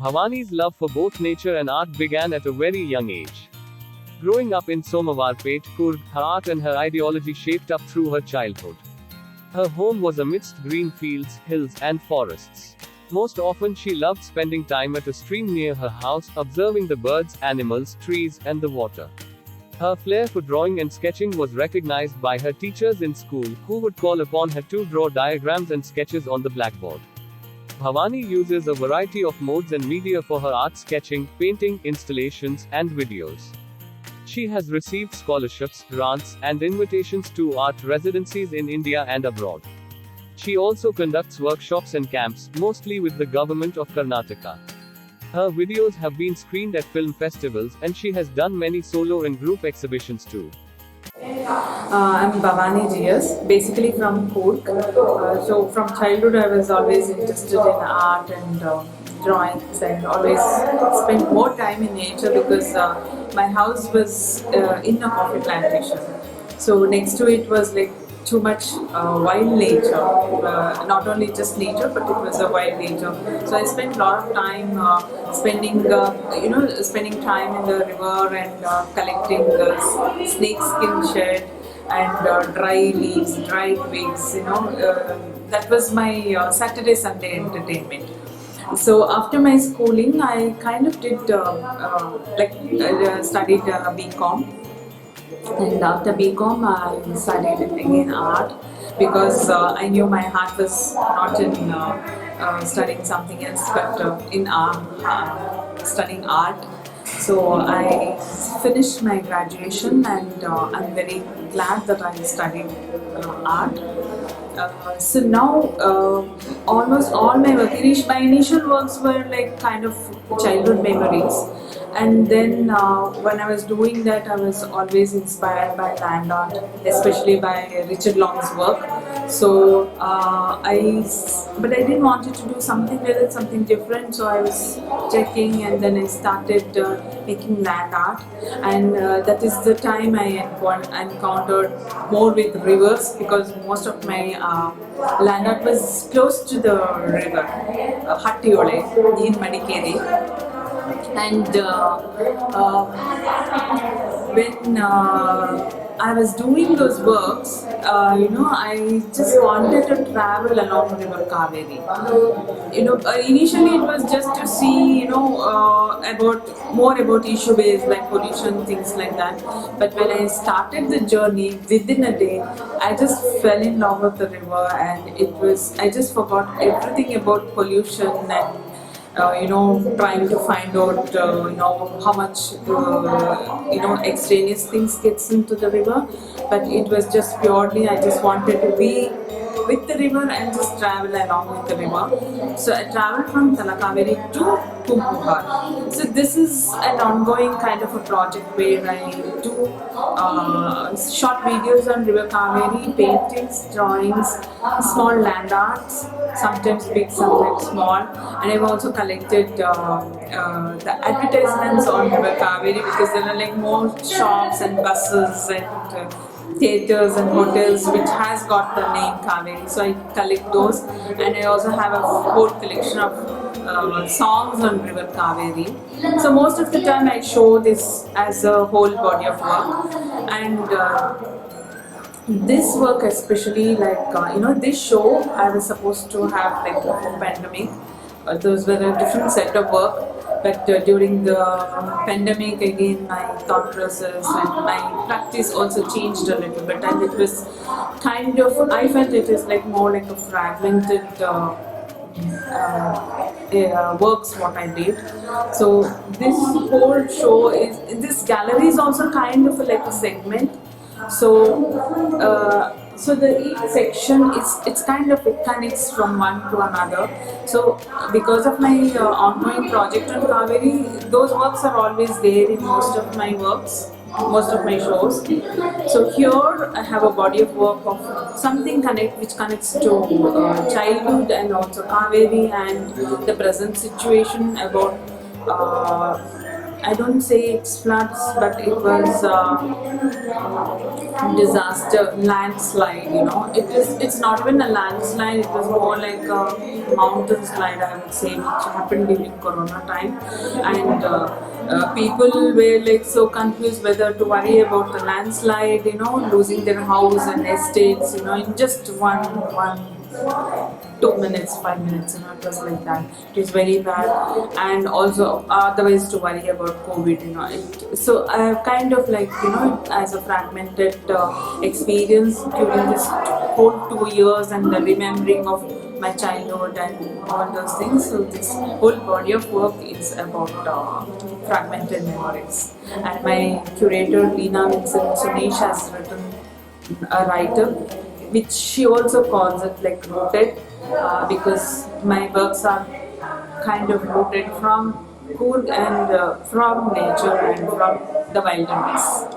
Bhavani's love for both nature and art began at a very young age. Growing up in Somawarpet, Coorg, her art and her ideology shaped up through her childhood. Her home was amidst green fields, hills, and forests. Most often she loved spending time at a stream near her house, observing the birds, animals, trees, and the water. Her flair for drawing and sketching was recognized by her teachers in school, who would call upon her to draw diagrams and sketches on the blackboard. Bhavani uses a variety of modes and media for her art: sketching, painting, installations, and videos. She has received scholarships, grants, and invitations to art residencies in India and abroad. She also conducts workshops and camps, mostly with the government of Karnataka. Her videos have been screened at film festivals, and she has done many solo and group exhibitions too. I'm BHAVANI G.S, basically from Coorg. So from childhood I was always interested in art and drawings, and always spent more time in nature because my house was in a coffee plantation. So next to it was like too much wild nature, not only just nature, but it was a wild nature. So I spent a lot of time spending time in the river and collecting snake skin shed and dry leaves, dry twigs. That was my Saturday Sunday entertainment. So after my schooling, I kind of did studied BCom. And after BCom, I studied again art because I knew my heart was not in studying something else, but in studying art. So I finished my graduation, and I'm very glad that I studied art. So now almost all my work, my initial works were like kind of childhood memories, and then when I was doing that, I was always inspired by land art, especially by Richard Long's work. So but I didn't want to do something with it, something different. So I was checking, and then I started making land art, and that is the time I encountered more with rivers, because most of my land art was close to the river, Hattiole in Madikeri. And when I was doing those works, I just wanted to travel along River Kaveri. Initially it was just to see, about issue based, like pollution, things like that. But when I started the journey, within a day, I just fell in love with the river, and I just forgot everything about pollution and trying to find out, how much, extraneous things gets into the river. But it was just purely, I just wanted to be with the river and just travel along with the river. So I traveled from Talakaveri to Kumpuhar. So this is an ongoing kind of a project where I do short videos on River Kaveri, paintings, drawings, small land arts, sometimes big, sometimes small. And I've also collected the advertisements on River Kaveri, because there are like more shops and buses and theatres and hotels which has got the name Kaveri. So I collect those, and I also have a whole collection of songs on River Kaveri. So most of the time I show this as a whole body of work, and this work especially, like this show I was supposed to have like before pandemic. Those were a different set of work. But during the pandemic, again, my thought process and my practice also changed a little bit, and it was kind of, I felt it is like more like a fragmented works what I did. So this whole show this gallery is also kind of like a segment. So each section it connects from one to another. So because of my ongoing project on Kaveri, those works are always there in most of my works, most of my shows. So here I have a body of work of something which connects to childhood and also Kaveri and the present situation about I don't say it's floods, but it was disaster, landslide. It's not even a landslide. It was more like a mountain slide, I would say, which happened during Corona time, and people were like so confused whether to worry about the landslide, losing their house and estates, in just one 2 minutes, 5 minutes, it was like that. It was very bad, and also otherwise to worry about COVID, so I have kind of like, as a fragmented experience during this whole 2 years and the remembering of my childhood and all those things. So this whole body of work is about fragmented memories, and my curator Leena Vincent Sunesh has written a writer, which she also calls it like rooted, because my works are kind of rooted from Coorg and from nature and from the wilderness.